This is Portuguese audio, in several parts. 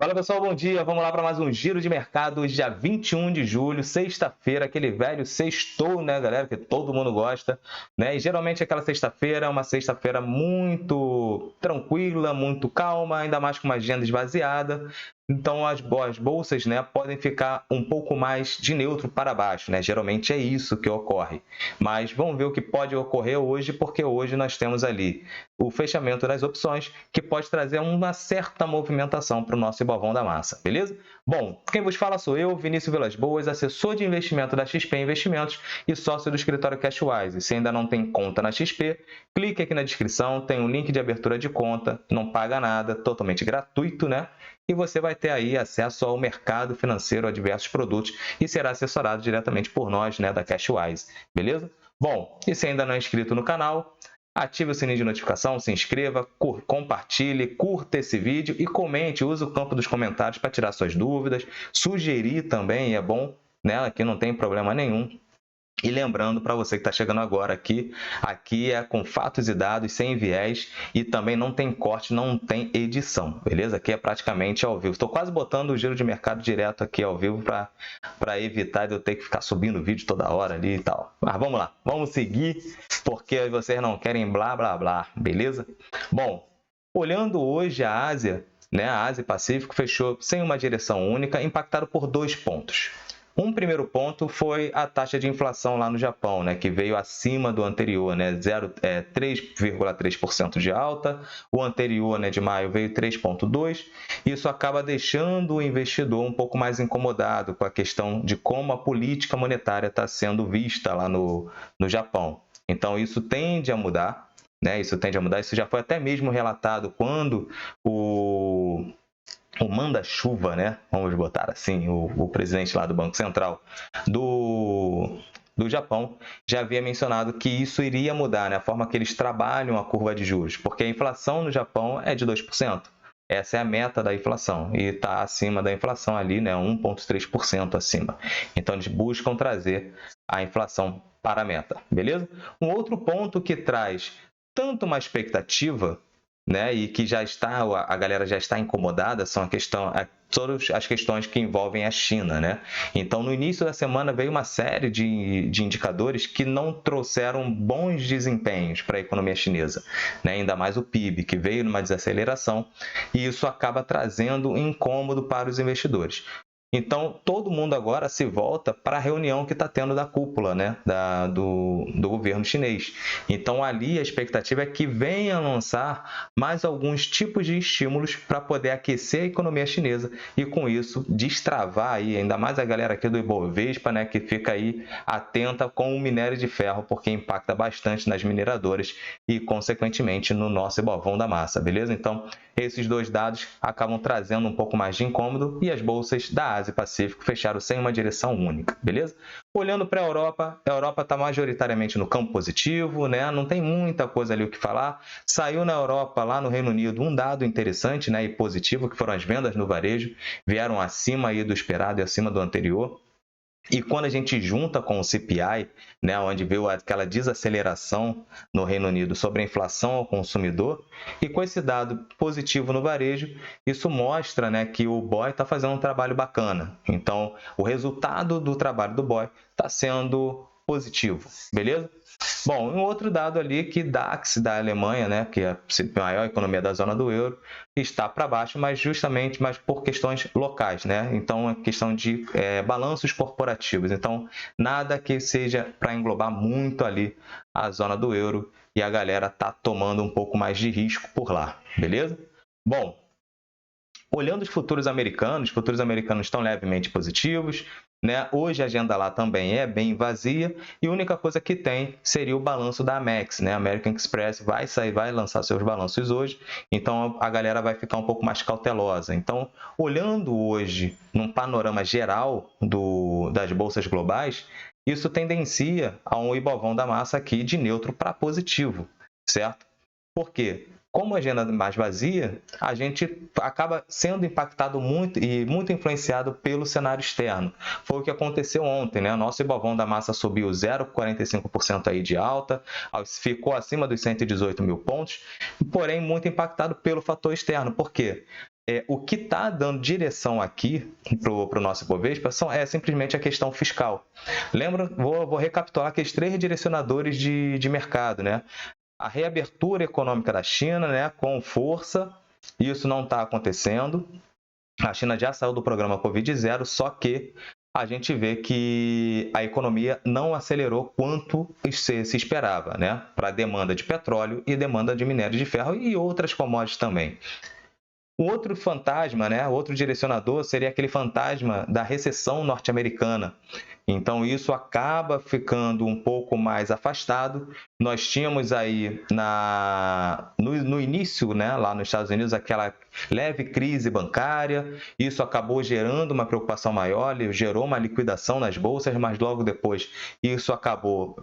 Fala pessoal, bom dia. Vamos lá para mais um giro de mercado. Hoje, dia 21 de julho, sexta-feira, aquele velho sextou, né, galera? Que todo mundo gosta, né? E geralmente aquela sexta-feira é uma sexta-feira muito tranquila, muito calma, ainda mais com uma agenda esvaziada. Então as bolsas, né, podem ficar um pouco mais de neutro para baixo, né? Geralmente é isso que ocorre. Mas vamos ver o que pode ocorrer hoje, porque hoje nós temos ali o fechamento das opções, que pode trazer uma certa movimentação para o nosso Ibovão da Massa, beleza? Bom, quem vos fala sou eu, Vinícius Vilas Boas, assessor de investimento da XP Investimentos e sócio do escritório Cashwise. Se ainda não tem conta na XP, clique aqui na descrição, tem um link de abertura de conta, não paga nada, totalmente gratuito, né? E você vai ter aí acesso ao mercado financeiro, a diversos produtos e será assessorado diretamente por nós, né, da Cashwise, beleza? Bom, e se ainda não é inscrito no canal, ative o sininho de notificação, se inscreva, compartilhe, curta esse vídeo e comente, use o campo dos comentários para tirar suas dúvidas, sugerir também, é bom, né? Aqui não tem problema nenhum. E lembrando para você que está chegando agora aqui é com fatos e dados, sem viés e também não tem corte, não tem edição, beleza? Aqui é praticamente ao vivo. Estou quase botando o giro de mercado direto aqui ao vivo para evitar de eu ter que ficar subindo vídeo toda hora ali e tal. Mas vamos lá, vamos seguir, porque vocês não querem blá blá blá, beleza? Bom, olhando hoje a Ásia, né? A Ásia Pacífico fechou sem uma direção única, impactado por dois pontos. Um primeiro ponto foi a taxa de inflação lá no Japão, né, que veio acima do anterior, né, 3,3% de alta. O anterior, né, de maio, veio 3,2%. Isso acaba deixando o investidor um pouco mais incomodado com a questão de como a política monetária está sendo vista lá no Japão. Então, isso tende a mudar, né? Isso tende a mudar. Isso já foi até mesmo relatado quando o manda-chuva, né? Vamos botar assim, o presidente lá do Banco Central do Japão já havia mencionado que isso iria mudar, né? A forma que eles trabalham a curva de juros, porque a inflação no Japão é de 2%. Essa é a meta da inflação e está acima da inflação ali, né? 1,3% acima. Então, eles buscam trazer a inflação para a meta, beleza? Um outro ponto que traz tanto uma expectativa, né, e que a galera já está incomodada, são todas as questões que envolvem a China, né? Então, no início da semana veio uma série de indicadores que não trouxeram bons desempenhos para a economia chinesa, né? Ainda mais o PIB, que veio numa desaceleração, e isso acaba trazendo incômodo para os investidores. Então, todo mundo agora se volta para a reunião que está tendo da cúpula, né, do governo chinês. Então, ali a expectativa é que venha lançar mais alguns tipos de estímulos para poder aquecer a economia chinesa e, com isso, destravar aí, ainda mais a galera aqui do Ibovespa, né, que fica aí atenta com o minério de ferro, porque impacta bastante nas mineradoras e, consequentemente, no nosso Ibovão da Massa, beleza? Então, esses dois dados acabam trazendo um pouco mais de incômodo e as bolsas da Ásia e Pacífico fecharam sem uma direção única, beleza? Olhando para a Europa está majoritariamente no campo positivo, né? Não tem muita coisa ali o que falar. Saiu na Europa, lá no Reino Unido, um dado interessante, né, e positivo, que foram as vendas no varejo, vieram acima aí do esperado e acima do anterior. E quando a gente junta com o CPI, né, onde veio aquela desaceleração no Reino Unido sobre a inflação ao consumidor, e com esse dado positivo no varejo, isso mostra, né, que o BOE está fazendo um trabalho bacana. Então, o resultado do trabalho do BOE está sendo positivo, beleza? Bom, um outro dado ali que DAX da Alemanha, né, que é a maior economia da zona do euro, está para baixo, mas justamente por questões locais, né? Então, é questão de balanços corporativos. Então, nada que seja para englobar muito ali a zona do euro e a galera tá tomando um pouco mais de risco por lá, beleza? Bom, olhando os futuros americanos estão levemente positivos, né? Hoje a agenda lá também é bem vazia e a única coisa que tem seria o balanço da Amex, né? A American Express vai lançar seus balanços hoje, então a galera vai ficar um pouco mais cautelosa. Então, olhando hoje num panorama geral das bolsas globais, isso tendencia a um Ibovão da Massa aqui de neutro para positivo, certo? Por quê? Como a agenda é mais vazia, a gente acaba sendo impactado muito e muito influenciado pelo cenário externo. Foi o que aconteceu ontem, né? O nosso Ibovão da Massa subiu 0,45% aí de alta, ficou acima dos 118 mil pontos, porém muito impactado pelo fator externo. Por quê? o que está dando direção aqui para o nosso Ibovespa é simplesmente a questão fiscal. Lembra, vou recapitular aqueles 3 direcionadores de mercado, né? A reabertura econômica da China, né, com força, isso não está acontecendo. A China já saiu do programa Covid-0, só que a gente vê que a economia não acelerou quanto se esperava, né? Para a demanda de petróleo e demanda de minério de ferro e outras commodities também. O outro fantasma, né, outro direcionador, seria aquele fantasma da recessão norte-americana. Então, isso acaba ficando um pouco mais afastado. Nós tínhamos aí no início, né, lá nos Estados Unidos, aquela leve crise bancária. Isso acabou gerando uma preocupação maior, gerou uma liquidação nas bolsas, mas logo depois isso acabou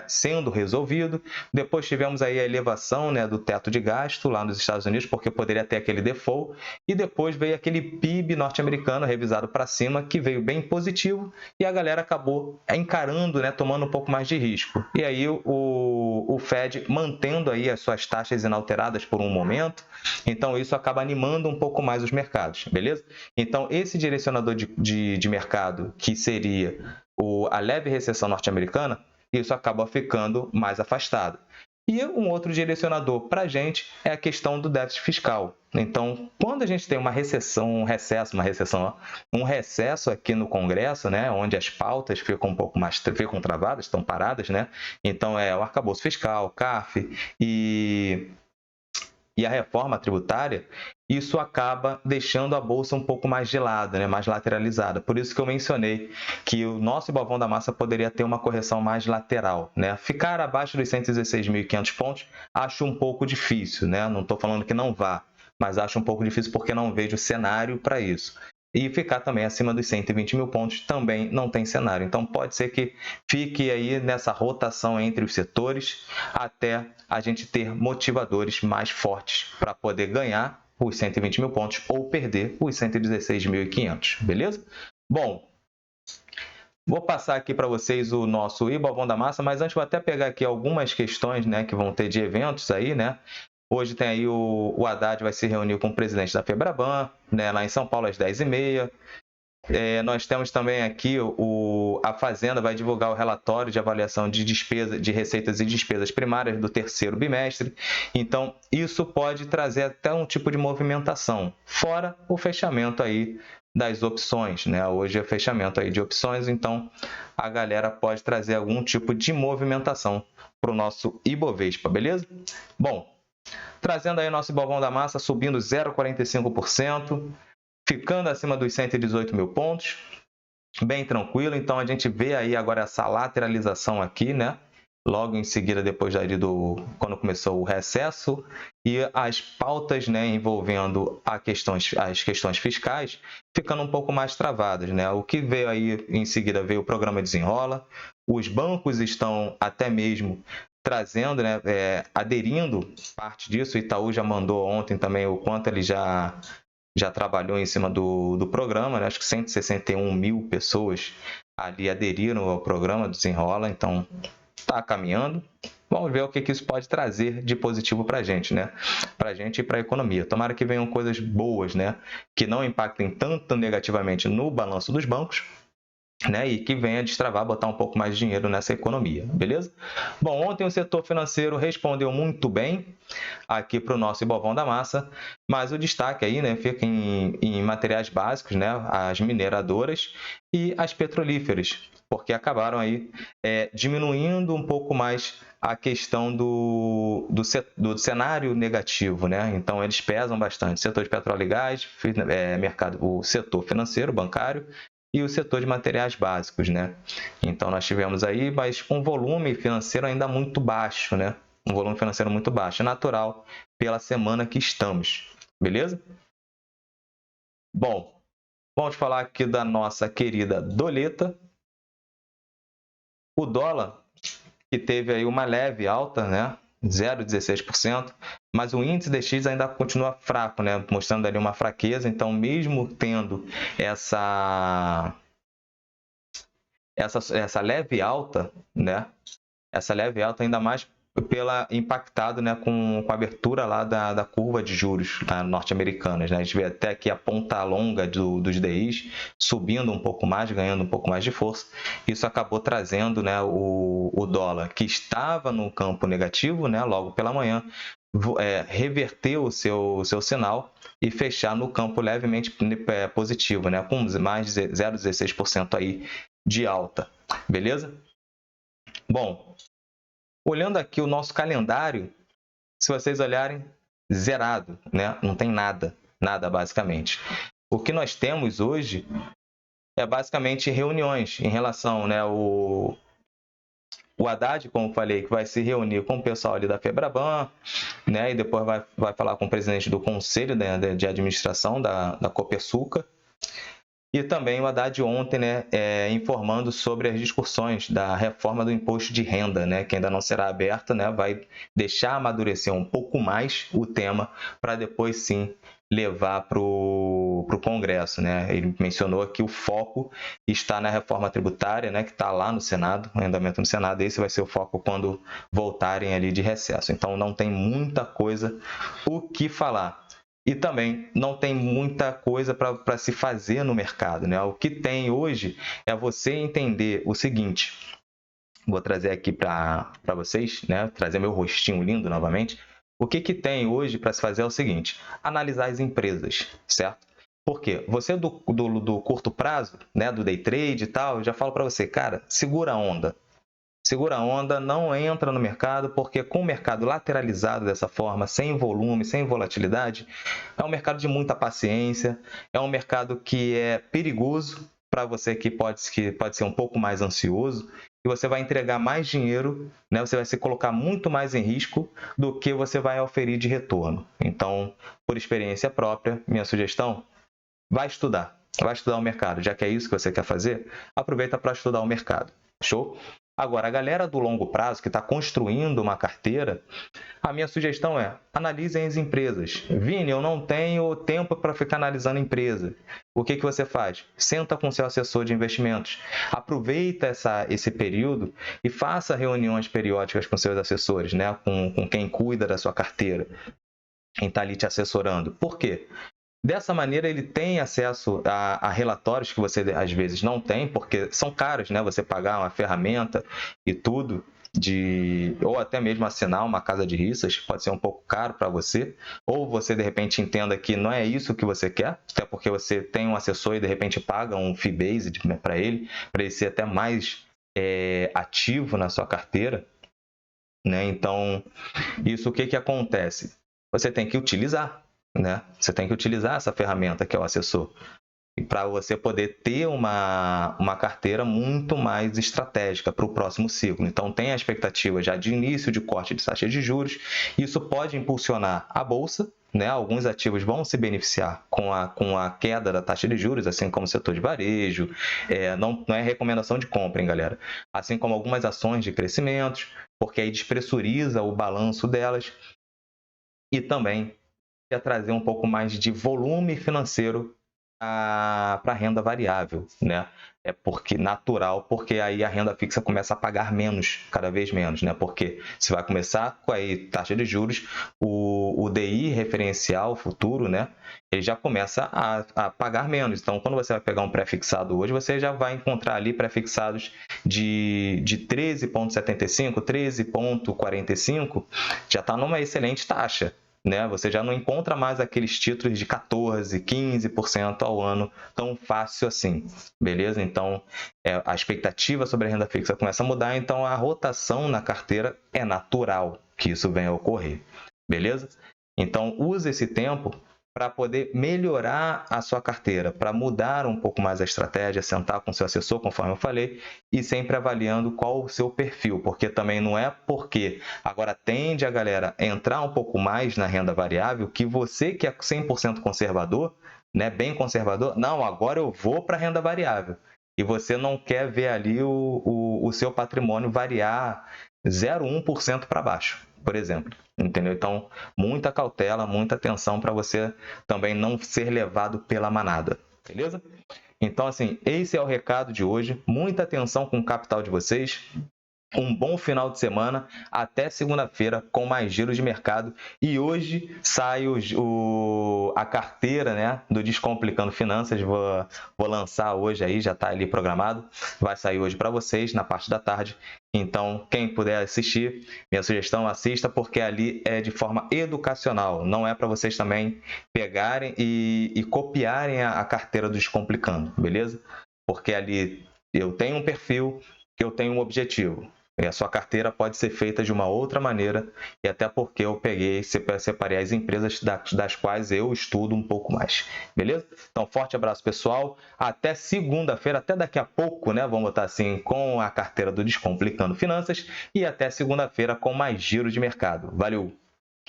sendo resolvido. Depois tivemos aí a elevação, né, do teto de gasto lá nos Estados Unidos, porque poderia ter aquele default. E depois veio aquele PIB norte-americano revisado para cima, que veio bem positivo, e a galera acabou encarando, né, tomando um pouco mais de risco. E aí o Fed mantendo aí as suas taxas inalteradas por um momento, então isso acaba animando um pouco mais os mercados, beleza? Então esse direcionador de mercado, que seria a leve recessão norte-americana, isso acaba ficando mais afastado. E um outro direcionador para a gente é a questão do déficit fiscal. Então, quando a gente tem uma recessão, um recesso aqui no Congresso, né, onde as pautas ficam um pouco mais travadas, estão paradas, né? Então, o arcabouço fiscal, CARF e a reforma tributária, isso acaba deixando a bolsa um pouco mais gelada, né? Mais lateralizada. Por isso que eu mencionei que o nosso Ibovão da Massa poderia ter uma correção mais lateral, né? Ficar abaixo dos 116.500 pontos acho um pouco difícil, né? Não estou falando que não vá, mas acho um pouco difícil porque não vejo cenário para isso. E ficar também acima dos 120 mil pontos também não tem cenário. Então, pode ser que fique aí nessa rotação entre os setores até a gente ter motivadores mais fortes para poder ganhar os 120 mil pontos ou perder os 116.500, beleza? Bom, vou passar aqui para vocês o nosso Ibovão da Massa, mas antes vou até pegar aqui algumas questões, né, que vão ter de eventos aí, né? Hoje tem aí o Haddad vai se reunir com o presidente da Febraban, né, lá em São Paulo às 10h30. Nós temos também aqui a Fazenda vai divulgar o relatório de avaliação de receitas e despesas primárias do terceiro bimestre. Então, isso pode trazer até um tipo de movimentação, fora o fechamento aí das opções, né? Hoje é fechamento aí de opções, então a galera pode trazer algum tipo de movimentação para o nosso Ibovespa, beleza? Bom, trazendo aí o nosso Ibovão da Massa subindo 0,45%, ficando acima dos 118 mil pontos, bem tranquilo. Então a gente vê aí agora essa lateralização aqui, né? Logo em seguida, depois quando começou o recesso, e as pautas, né, envolvendo as questões fiscais ficando um pouco mais travadas, né? O que veio aí em seguida veio o programa Desenrola, os bancos estão até mesmo trazendo, né, aderindo parte disso. O Itaú já mandou ontem também o quanto ele já trabalhou em cima do programa, né? Acho que 161 mil pessoas ali aderiram ao programa Desenrola, então está caminhando. Vamos ver o que isso pode trazer de positivo para a gente, né? Para a gente e para a economia. Tomara que venham coisas boas, né? Que não impactem tanto negativamente no balanço dos bancos, né, e que venha destravar, botar um pouco mais de dinheiro nessa economia, beleza? Bom, ontem o setor financeiro respondeu muito bem aqui para o nosso Ibovão da Massa, mas o destaque aí, né, fica em materiais básicos, né, as mineradoras e as petrolíferas, porque acabaram aí diminuindo um pouco mais a questão do cenário negativo, né? Então eles pesam bastante. Setor de petróleo e gás, o setor financeiro, bancário, e o setor de materiais básicos, né? Então nós tivemos aí, mas um volume financeiro ainda muito baixo, né? Um volume financeiro muito baixo, é natural pela semana que estamos, beleza? Bom, vamos falar aqui da nossa querida doleta. O dólar, que teve aí uma leve alta, né? 0,16%, mas o índice DX ainda continua fraco, né? Mostrando ali uma fraqueza. Então, mesmo tendo essa leve alta, né? Essa leve alta ainda mais impactado, né, com a abertura lá da curva de juros norte-americanas, né? A gente vê até aqui a ponta longa dos DIs subindo um pouco mais, ganhando um pouco mais de força. Isso acabou trazendo, né, o dólar, que estava no campo negativo, né, logo pela manhã, reverter o seu sinal e fechar no campo levemente positivo, né, com mais de 0,16% aí de alta. Beleza? Bom, olhando aqui o nosso calendário, se vocês olharem, zerado, né? Não tem nada, nada basicamente. O que nós temos hoje é basicamente reuniões em relação, né, o Haddad, como falei, que vai se reunir com o pessoal ali da Febraban, né, e depois vai falar com o presidente do conselho, né, de administração da Copersucar. E também o Haddad ontem, né, informando sobre as discussões da reforma do imposto de renda, né, que ainda não será aberta, né, vai deixar amadurecer um pouco mais o tema para depois sim levar para o Congresso, né? Ele mencionou que o foco está na reforma tributária, né, que está lá no Senado, no andamento no Senado. Esse vai ser o foco quando voltarem ali de recesso. Então não tem muita coisa o que falar. E também não tem muita coisa para se fazer no mercado, né? O que tem hoje é você entender o seguinte. Vou trazer aqui para vocês, né? Trazer meu rostinho lindo novamente. O que tem hoje para se fazer é o seguinte: analisar as empresas, certo? Por quê? Você do curto prazo, né? Do day trade e tal, eu já falo para você, cara, segura a onda. Segura a onda, não entra no mercado, porque com o mercado lateralizado dessa forma, sem volume, sem volatilidade, é um mercado de muita paciência, é um mercado que é perigoso para você que pode ser um pouco mais ansioso, e você vai entregar mais dinheiro, né? Você vai se colocar muito mais em risco do que você vai oferir de retorno. Então, por experiência própria, minha sugestão, vai estudar o mercado. Já que é isso que você quer fazer, aproveita para estudar o mercado. Show? Agora, a galera do longo prazo que está construindo uma carteira, a minha sugestão é: analisem as empresas. Vini, eu não tenho tempo para ficar analisando empresa. O que você faz? Senta com seu assessor de investimentos. Aproveita esse período e faça reuniões periódicas com seus assessores, né? com quem cuida da sua carteira, quem está ali te assessorando. Por quê? Dessa maneira, ele tem acesso a relatórios que você às vezes não tem, porque são caros, né? Você pagar uma ferramenta e tudo, ou até mesmo assinar uma casa de riscas, pode ser um pouco caro para você, ou você de repente entenda que não é isso que você quer, até porque você tem um assessor e de repente paga um fee-based para ele ser até mais ativo na sua carteira, né? Então, isso o que acontece? Você tem que utilizar, né? Você tem que utilizar essa ferramenta que é o assessor, para você poder ter uma carteira muito mais estratégica para o próximo ciclo. Então, tem a expectativa já de início de corte de taxa de juros. Isso pode impulsionar a bolsa, né? Alguns ativos vão se beneficiar com a queda da taxa de juros, assim como o setor de varejo. Não é recomendação de compra, hein, galera? Assim como algumas ações de crescimento, porque aí despressuriza o balanço delas. E também ia trazer um pouco mais de volume financeiro para a renda variável, né? É porque natural, porque aí a renda fixa começa a pagar menos, cada vez menos, né? Porque você vai começar com a taxa de juros, o DI referencial futuro, né? Ele já começa a pagar menos. Então, quando você vai pegar um pré-fixado hoje, você já vai encontrar ali pré-fixados de 13,75, 13,45, já está numa excelente taxa, né? Você já não encontra mais aqueles títulos de 14%, 15% ao ano tão fácil assim, beleza? Então, a expectativa sobre a renda fixa começa a mudar, então a rotação na carteira é natural que isso venha a ocorrer, beleza? Então, use esse tempo para poder melhorar a sua carteira, para mudar um pouco mais a estratégia, sentar com seu assessor, conforme eu falei, e sempre avaliando qual o seu perfil, porque também não é porque agora tende a galera a entrar um pouco mais na renda variável que você que é 100% conservador, né, bem conservador, não, agora eu vou para a renda variável. E você não quer ver ali o seu patrimônio variar 0,1% para baixo, por exemplo. Entendeu? Então, muita cautela, muita atenção para você também não ser levado pela manada, beleza? Então, assim, esse é o recado de hoje. Muita atenção com o capital de vocês. um bom final de semana, até segunda-feira com mais giro de mercado. E hoje sai a carteira, né, do Descomplicando Finanças. Vou lançar hoje aí, já está ali programado. Vai sair hoje para vocês na parte da tarde. Então, quem puder assistir, minha sugestão, assista, porque ali é de forma educacional. Não é para vocês também pegarem e copiarem a carteira do Descomplicando, beleza? Porque ali eu tenho um perfil, eu tenho um objetivo. E a sua carteira pode ser feita de uma outra maneira, e até porque eu separei as empresas das quais eu estudo um pouco mais. Beleza? Então, forte abraço, pessoal. Até segunda-feira, até daqui a pouco, né? Vamos botar assim, com a carteira do Descomplicando Finanças, e até segunda-feira com mais giro de mercado. Valeu!